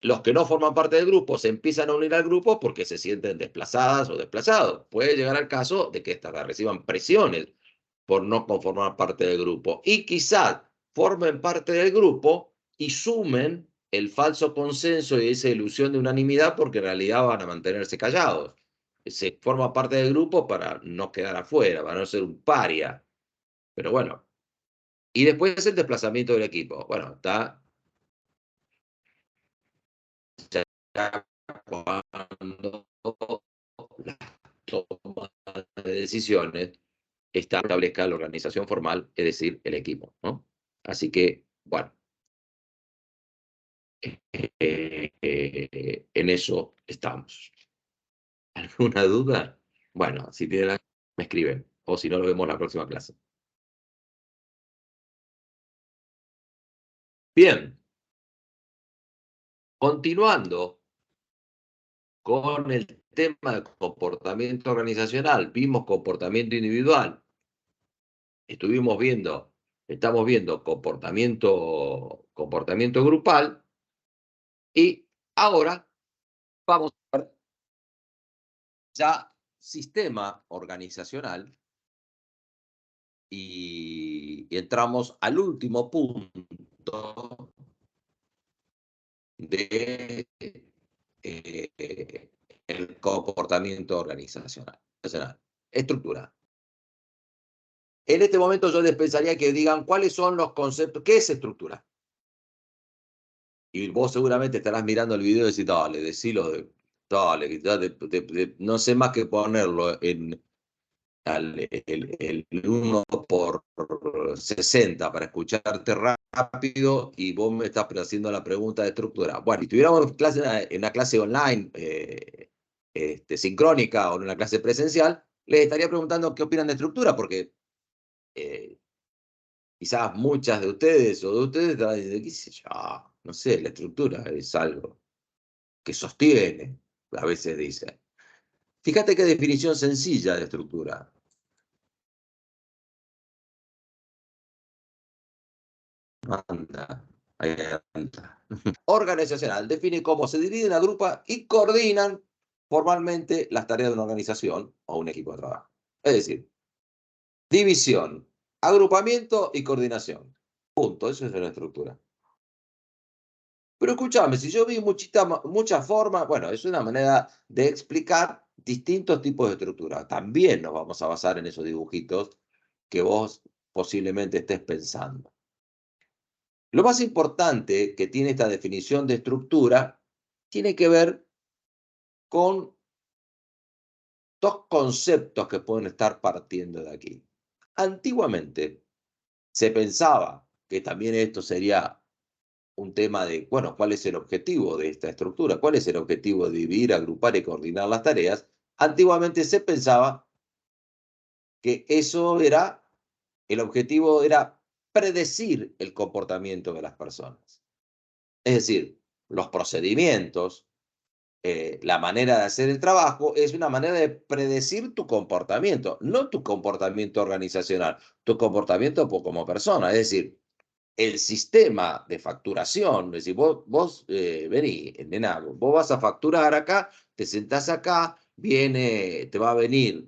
los que no forman parte del grupo se empiezan a unir al grupo porque se sienten desplazadas o desplazados. Puede llegar al caso de que reciban presiones por no conformar parte del grupo. Y quizás formen parte del grupo y sumen el falso consenso y esa ilusión de unanimidad porque en realidad van a mantenerse callados. se forma parte del grupo para no quedar afuera, para no ser un paria. Pero bueno, y después el desplazamiento del equipo. Bueno, está ya cuando la toma de decisiones establezca la organización formal, es decir, el equipo, ¿no? Así que, bueno, en eso estamos. ¿Alguna duda? Bueno, si tienen, me escriben, o si no, lo vemos en la próxima clase. Bien, continuando con el tema de comportamiento organizacional, vimos comportamiento individual, estamos viendo comportamiento grupal, y ahora vamos a ver ya sistema organizacional y entramos al último punto de el comportamiento organizacional. Estructura. En este momento yo les pensaría que digan cuáles son los conceptos, ¿qué es estructura? Y vos seguramente estarás mirando el video y decís, dale, decilo, dale, no sé más que ponerlo en el 1 por 60 para escucharte rápido y vos me estás haciendo la pregunta de estructura. Bueno, si estuviéramos en una clase online sincrónica o en una clase presencial, les estaría preguntando qué opinan de estructura, porque quizás muchas de ustedes o de ustedes estaban diciendo, qué sé yo, no sé, la estructura es algo que sostiene, a veces dicen. Fíjate qué definición sencilla de estructura. Anda, ahí anda. Organizacional define cómo se dividen, agrupa y coordinan formalmente las tareas de una organización o un equipo de trabajo. Es decir, división, agrupamiento y coordinación. Punto, eso es una estructura. Pero escúchame, si yo vi muchas formas, bueno, es una manera de explicar distintos tipos de estructura. También nos vamos a basar en esos dibujitos que vos posiblemente estés pensando. Lo más importante que tiene esta definición de estructura tiene que ver con dos conceptos que pueden estar partiendo de aquí. Antiguamente se pensaba que también esto sería un tema de, bueno, ¿cuál es el objetivo de esta estructura? ¿Cuál es el objetivo de dividir, agrupar y coordinar las tareas? Antiguamente se pensaba que el objetivo era predecir el comportamiento de las personas. Es decir, los procedimientos, la manera de hacer el trabajo es una manera de predecir tu comportamiento, no tu comportamiento organizacional, tu comportamiento como persona. Es decir, el sistema de facturación, es decir, vos vení, nena, vos vas a facturar acá, te sentás acá, te va a venir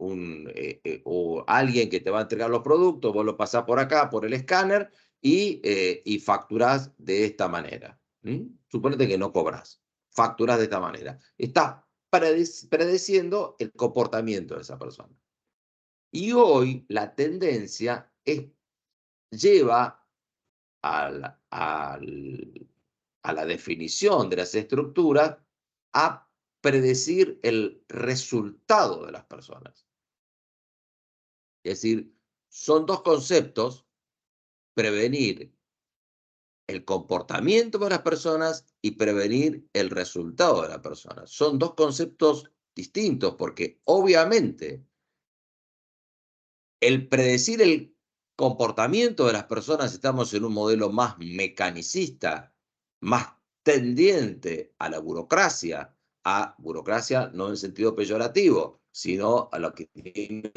o alguien que te va a entregar los productos, vos lo pasás por acá, por el escáner, y facturás de esta manera. Suponete que no cobras, facturás de esta manera. Estás predeciendo el comportamiento de esa persona. Y hoy la tendencia lleva a la definición de las estructuras a predecir el resultado de las personas. Es decir, son dos conceptos: prevenir el comportamiento de las personas y prevenir el resultado de las personas. Son dos conceptos distintos porque obviamente el predecir el comportamiento de las personas, estamos en un modelo más mecanicista, más tendiente a la burocracia, no en sentido peyorativo, sino a lo que tiene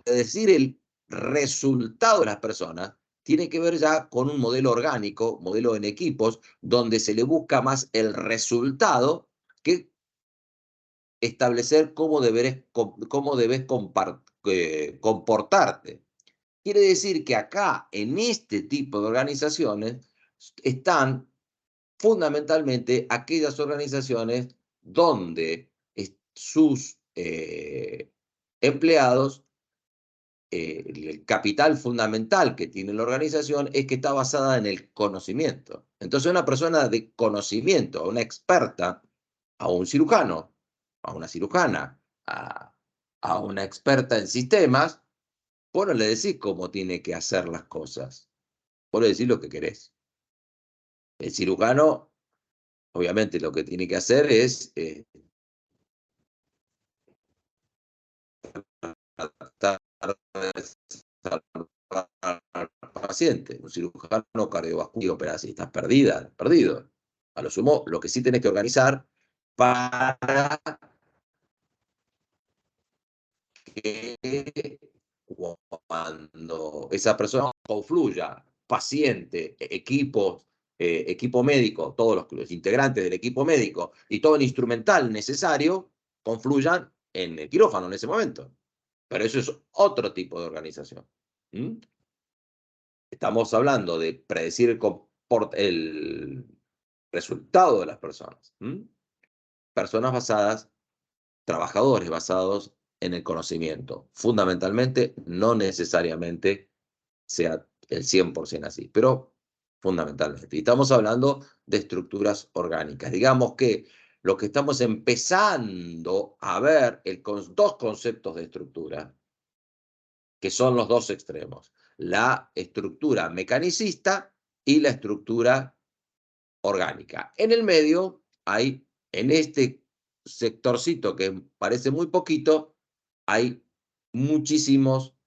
predecir el resultado de las personas tiene que ver ya con un modelo orgánico, modelo en equipos, donde se le busca más el resultado que establecer cómo debes comportarte. Quiere decir que acá, en este tipo de organizaciones, están fundamentalmente aquellas organizaciones donde sus empleados, el capital fundamental que tiene la organización es que está basada en el conocimiento. Entonces, una persona de conocimiento, una experta, a un cirujano, a una cirujana, a una experta en sistemas, vos no le decís cómo tiene que hacer las cosas, vos le decís lo que querés. El cirujano, obviamente, lo que tiene que hacer es tratar de salvar al paciente. Un cirujano cardiovascular opera si estás perdida, perdido. A lo sumo, lo que sí tenés que organizar para que cuando esa persona confluya, paciente, equipo médico, todos los integrantes del equipo médico y todo el instrumental necesario confluyan en el quirófano en ese momento. Pero eso es otro tipo de organización. ¿Mm? Estamos hablando de predecir el resultado de las personas. ¿Mm? Personas basadas, trabajadores basados en el conocimiento. Fundamentalmente, no necesariamente sea el 100% así, pero fundamentalmente. Y estamos hablando de estructuras orgánicas. Digamos que lo que estamos empezando a ver, dos conceptos de estructura, que son los dos extremos, la estructura mecanicista y la estructura orgánica. En el medio hay, en este sectorcito que parece muy poquito, hay muchísimos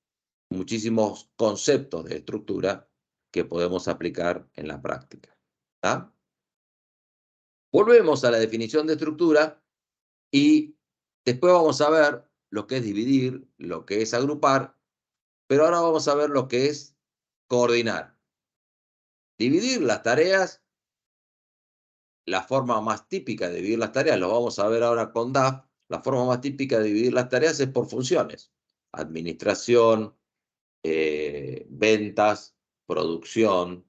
conceptos de estructura que podemos aplicar en la práctica. ¿Tá? Volvemos a la definición de estructura y después vamos a ver lo que es dividir, lo que es agrupar, pero ahora vamos a ver lo que es coordinar. Dividir las tareas, la forma más típica de dividir las tareas, lo vamos a ver ahora con DAF, la forma más típica de dividir las tareas es por funciones. Administración, ventas, producción,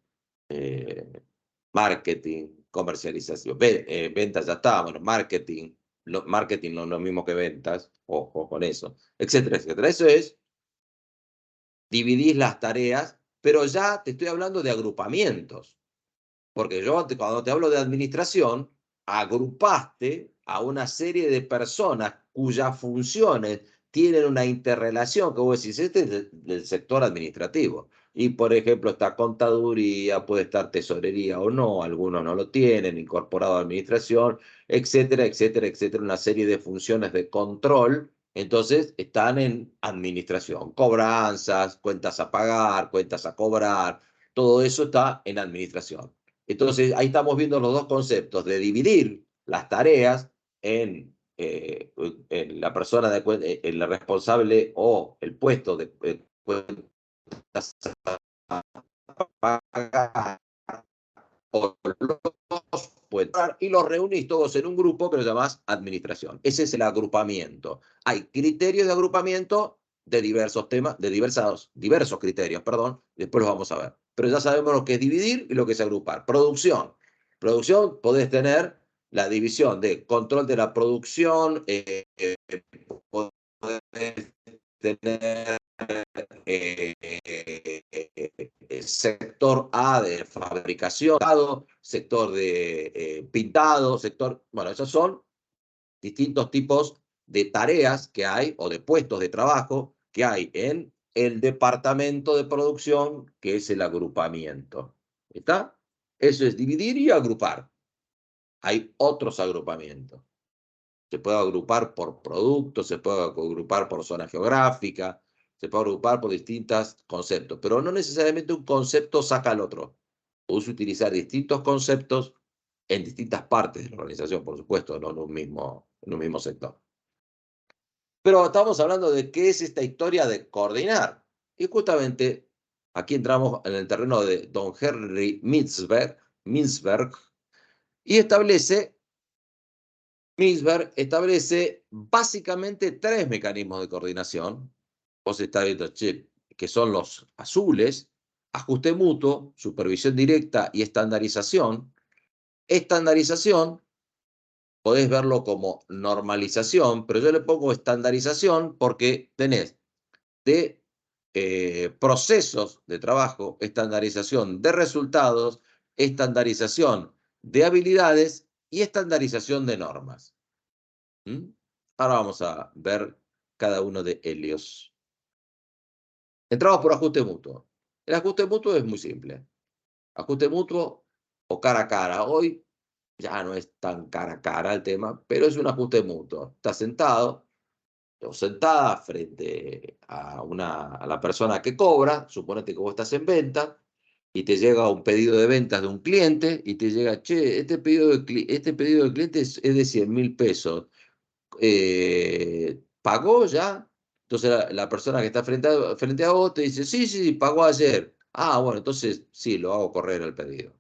marketing, comercialización. Ventas ya está, bueno, marketing no es lo mismo que ventas, ojo con eso, etcétera, etcétera. Eso es dividir las tareas, pero ya te estoy hablando de agrupamientos. Porque yo cuando te hablo de administración, agrupaste a una serie de personas cuyas funciones tienen una interrelación, que vos decís, este es del sector administrativo. Y, por ejemplo, está contaduría, puede estar tesorería o no, algunos no lo tienen, incorporado a administración, etcétera, etcétera, etcétera, una serie de funciones de control. Entonces, están en administración, cobranzas, cuentas a pagar, cuentas a cobrar, todo eso está en administración. Entonces, ahí estamos viendo los dos conceptos de dividir las tareas en la persona, en la responsable o el puesto de cuentas a pagar, o y los reunís todos en un grupo que lo llamás administración. Ese es el agrupamiento. Hay criterios de agrupamiento de diversos temas, de diversos criterios, perdón, después los vamos a ver. Pero ya sabemos lo que es dividir y lo que es agrupar. Producción. Producción, podés tener la división de control de la producción, podés tener sector A de fabricación, sector de pintado, bueno, esos son distintos tipos de tareas que hay o de puestos de trabajo que hay en el departamento de producción, que es el agrupamiento. ¿Está? Eso es dividir y agrupar. Hay otros agrupamientos. Se puede agrupar por producto, se puede agrupar por zona geográfica, se puede agrupar por distintos conceptos, pero no necesariamente un concepto saca al otro. Puedes utilizar distintos conceptos en distintas partes de la organización, por supuesto, no en un mismo sector. Pero estamos hablando de qué es esta historia de coordinar. Y justamente aquí entramos en el terreno de don Henry Mintzberg y Mintzberg establece básicamente tres mecanismos de coordinación. Vos estás viendo, que son los azules: ajuste mutuo, supervisión directa y estandarización. Estandarización, podés verlo como normalización, pero yo le pongo estandarización porque tenés de procesos de trabajo, estandarización de resultados, estandarización de habilidades y estandarización de normas. ¿Mm? Ahora vamos a ver cada uno de ellos. Entramos por ajuste mutuo. El ajuste mutuo es muy simple. Ajuste mutuo o cara a cara. Hoy ya no es tan cara a cara el tema, pero es un ajuste mutuo. Estás sentado o sentada frente a la persona que cobra, suponete que vos estás en venta, y te llega un pedido de ventas de un cliente, y te llega, che, este pedido de cliente es de 100.000 pesos. ¿Pagó ya? Entonces la persona que está frente a vos te dice, sí, sí, pagó ayer. Ah, bueno, entonces sí, lo hago correr el pedido.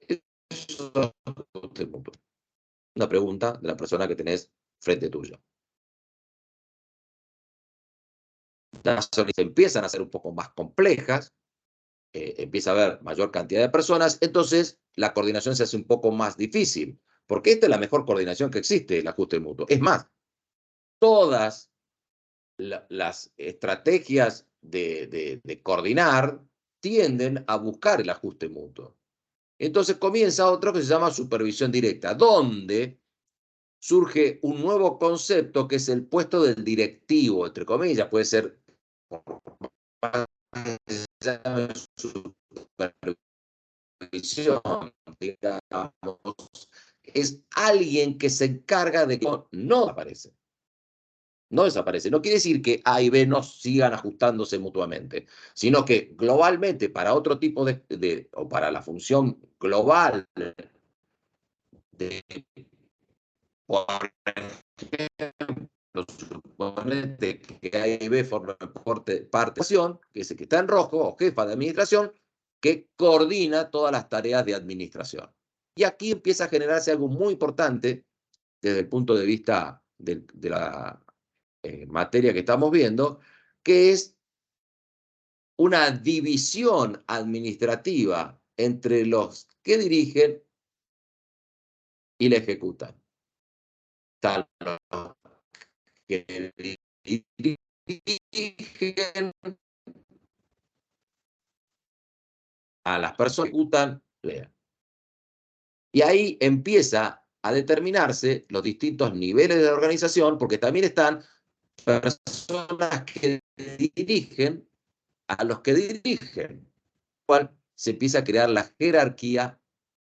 Eso es ajuste mutuo. Una pregunta de la persona que tenés frente tuyo. Las se empiezan a ser un poco más complejas, empieza a haber mayor cantidad de personas, entonces la coordinación se hace un poco más difícil, porque esta es la mejor coordinación que existe, el ajuste mutuo. Es más, todas las estrategias de coordinar tienden a buscar el ajuste mutuo. Entonces comienza otro que se llama supervisión directa, donde surge un nuevo concepto que es el puesto del directivo, entre comillas, puede ser supervisión, digamos, es alguien que se encarga de que no aparece. No desaparece. No quiere decir que A y B no sigan ajustándose mutuamente, sino que globalmente para otro tipo o para la función global de, por ejemplo, suponete que A y B forman parte de la que es el que está en rojo, o jefa de administración, que coordina todas las tareas de administración. Y aquí empieza a generarse algo muy importante desde el punto de vista de la materia que estamos viendo, que es una división administrativa entre los que dirigen y la ejecutan. Están los que dirigen a las personas que ejecutan. Y ahí empieza a determinarse los distintos niveles de la organización, porque también están personas que dirigen a los que dirigen, cual se empieza a crear la jerarquía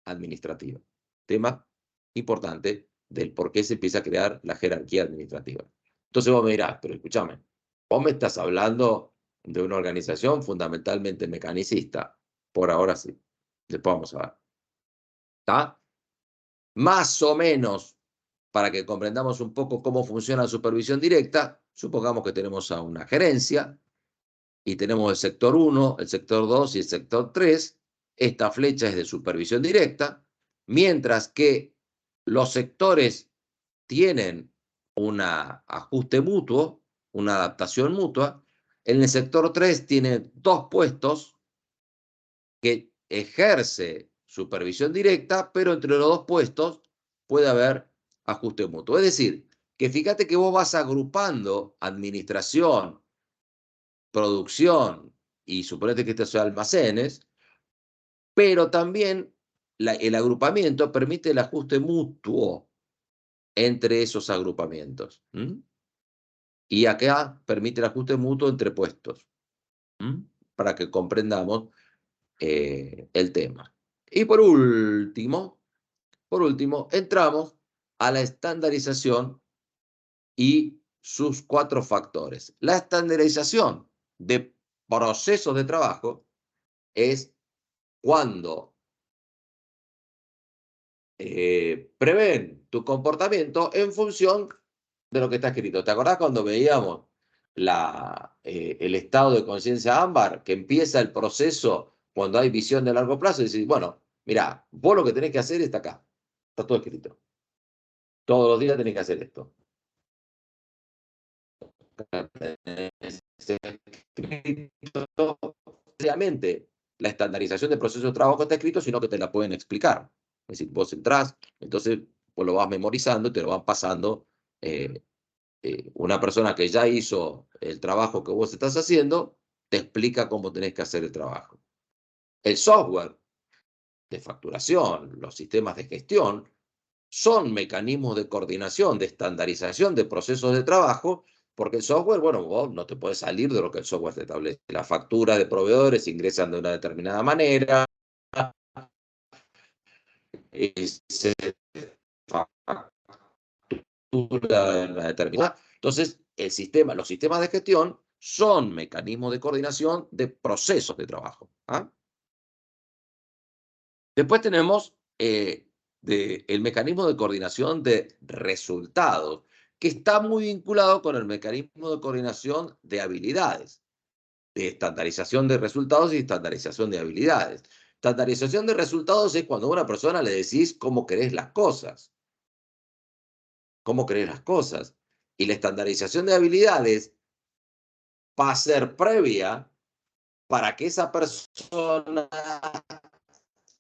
administrativa. Tema importante del por qué se empieza a crear la jerarquía administrativa. Entonces vos me dirás, pero escúchame, vos me estás hablando de una organización fundamentalmente mecanicista. Por ahora sí. Después vamos a ver. ¿Está? Más o menos, para que comprendamos un poco cómo funciona la supervisión directa, supongamos que tenemos a una gerencia y tenemos el sector 1, el sector 2 y el sector 3. Esta flecha es de supervisión directa, mientras que los sectores tienen un ajuste mutuo, una adaptación mutua. En el sector 3 tiene dos puestos que ejerce supervisión directa, pero entre los dos puestos puede haber ajuste mutuo. Es decir, que fíjate que vos vas agrupando administración, producción y suponete que estos son almacenes, pero también el agrupamiento permite el ajuste mutuo entre esos agrupamientos. Y acá permite el ajuste mutuo entre puestos, para que comprendamos el tema. Y por último, entramos a la estandarización y sus 4 factores. La estandarización de procesos de trabajo es cuando prevén tu comportamiento en función de lo que está escrito. ¿Te acordás cuando veíamos el estado de conciencia ámbar, que empieza el proceso cuando hay visión de largo plazo? Y decís, bueno, mira, vos lo que tenés que hacer está acá, está todo escrito. Todos los días tenés que hacer esto. Obviamente, la estandarización de procesos de trabajo está escrito, sino que te la pueden explicar. Es decir, vos entrás, entonces vos lo vas memorizando y te lo van pasando. Una persona que ya hizo el trabajo que vos estás haciendo, te explica cómo tenés que hacer el trabajo. El software de facturación, los sistemas de gestión, son mecanismos de coordinación, de estandarización de procesos de trabajo, porque el software, bueno, vos no te puedes salir de lo que el software te establece. Las facturas de proveedores ingresan de una determinada manera, se factura de una determinada. Entonces, los sistemas de gestión son mecanismos de coordinación de procesos de trabajo. ¿Ah? Después tenemos el mecanismo de coordinación de resultados, que está muy vinculado con el mecanismo de coordinación de habilidades, de estandarización de resultados y estandarización de habilidades. Estandarización de resultados es cuando a una persona le decís cómo querés las cosas, cómo querés las cosas. Y la estandarización de habilidades va a ser previa para que esa persona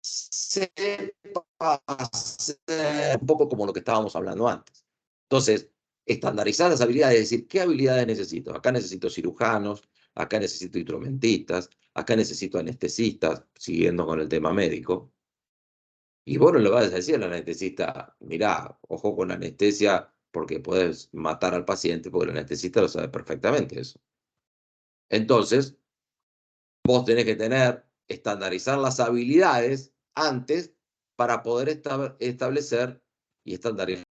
sepa hacer un poco como lo que estábamos hablando antes. Entonces, estandarizar las habilidades, es decir, ¿qué habilidades necesito? Acá necesito cirujanos, acá necesito instrumentistas, acá necesito anestesistas, siguiendo con el tema médico. Y vos no le vas a decir al anestesista, mirá, ojo con la anestesia, porque puedes matar al paciente, porque el anestesista lo sabe perfectamente eso. Entonces, vos tenés que estandarizar las habilidades antes para poder establecer y estandarizar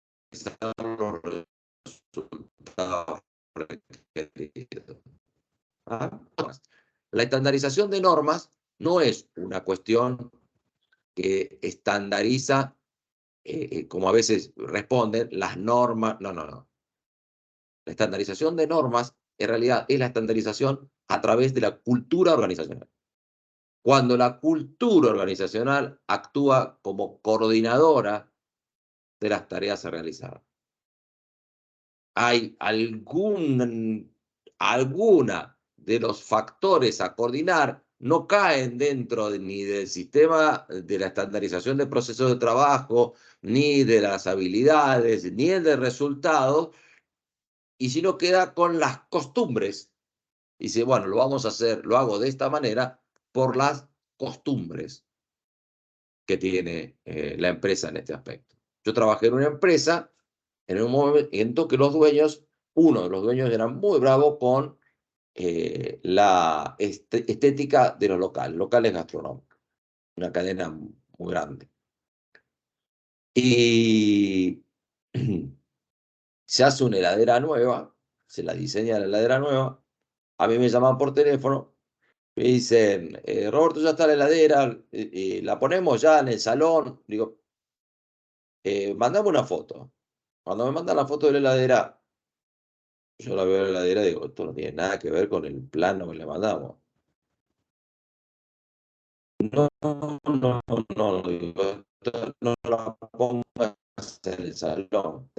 los resultados requeridos. ¿Ah? La estandarización de normas no es una cuestión que estandariza, como a veces responden, las normas. No, no, no. La estandarización de normas, en realidad, es la estandarización a través de la cultura organizacional. Cuando la cultura organizacional actúa como coordinadora de las tareas a realizar. Hay alguna de los factores a coordinar no caen dentro ni del sistema de la estandarización de procesos de trabajo, ni de las habilidades, ni el de resultados, y si no queda con las costumbres. Y dice, bueno, lo vamos a hacer, lo hago de esta manera por las costumbres que tiene la empresa en este aspecto. Yo trabajé en una empresa en un momento que uno de los dueños era muy bravo con la estética de los locales gastronómicos, una cadena muy grande. Y se hace una heladera nueva, se la diseña la heladera nueva, a mí me llaman por teléfono, me dicen, Roberto, ya está la heladera, la ponemos ya en el salón. Digo, mandame una foto. Cuando me mandan la foto de la heladera, yo la veo en la heladera y digo, esto no tiene nada que ver con el plano que le mandamos. No, no, no, digo, esto no la pongas en el salón.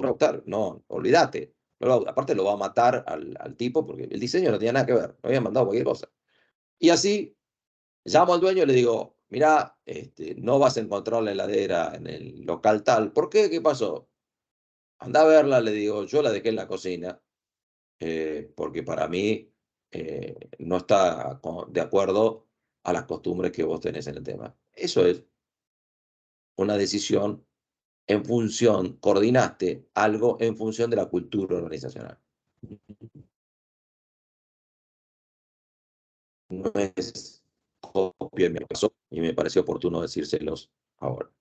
No, olvídate. Aparte lo va a matar al tipo porque el diseño no tenía nada que ver. Me había mandado cualquier cosa. Y así llamo al dueño y le digo, mirá, no vas a encontrar la heladera en el local tal. ¿Por qué? ¿Qué pasó? Anda a verla, le digo, yo la dejé en la cocina. Porque para mí no está de acuerdo a las costumbres que vos tenés en el tema. Eso es una decisión coordinaste algo en función de la cultura organizacional. No es copia, me pasó y me pareció oportuno decírselos ahora.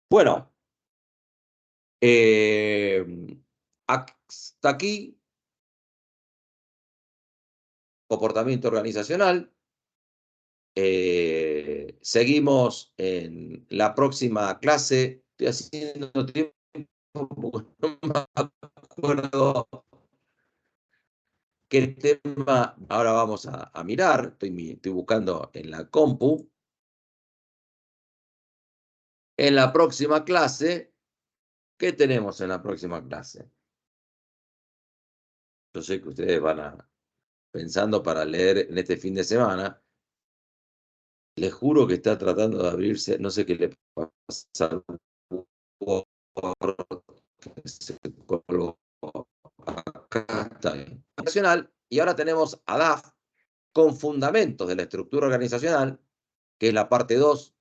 Bueno, hasta aquí, comportamiento organizacional. Seguimos en la próxima clase. Estoy haciendo tiempo porque no me acuerdo qué tema ahora vamos a mirar. Estoy buscando en la compu. En la próxima clase, ¿qué tenemos en la próxima clase? Yo sé que ustedes van pensando para leer en este fin de semana. Les juro que está tratando de abrirse, no sé qué le pasa al Word, que se colgó. Acá está bien. Nacional, y ahora tenemos a DAF con fundamentos de la estructura organizacional, que es la parte 2,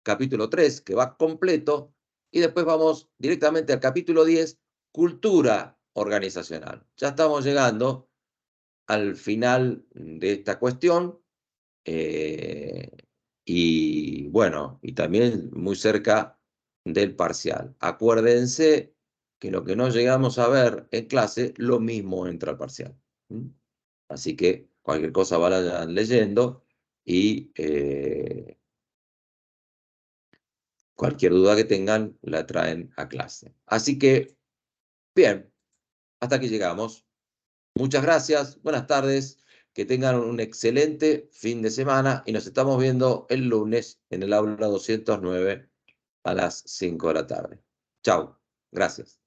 capítulo 3, que va completo, y después vamos directamente al capítulo 10, cultura organizacional. Ya estamos llegando al final de esta cuestión. Y bueno, y también muy cerca del parcial. Acuérdense que lo que no llegamos a ver en clase, lo mismo entra al parcial. Así que cualquier cosa vayan leyendo y cualquier duda que tengan la traen a clase. Así que, bien, hasta aquí llegamos. Muchas gracias, buenas tardes, que tengan un excelente fin de semana y nos estamos viendo el lunes en el aula 209 a las 5 de la tarde. Chao, gracias.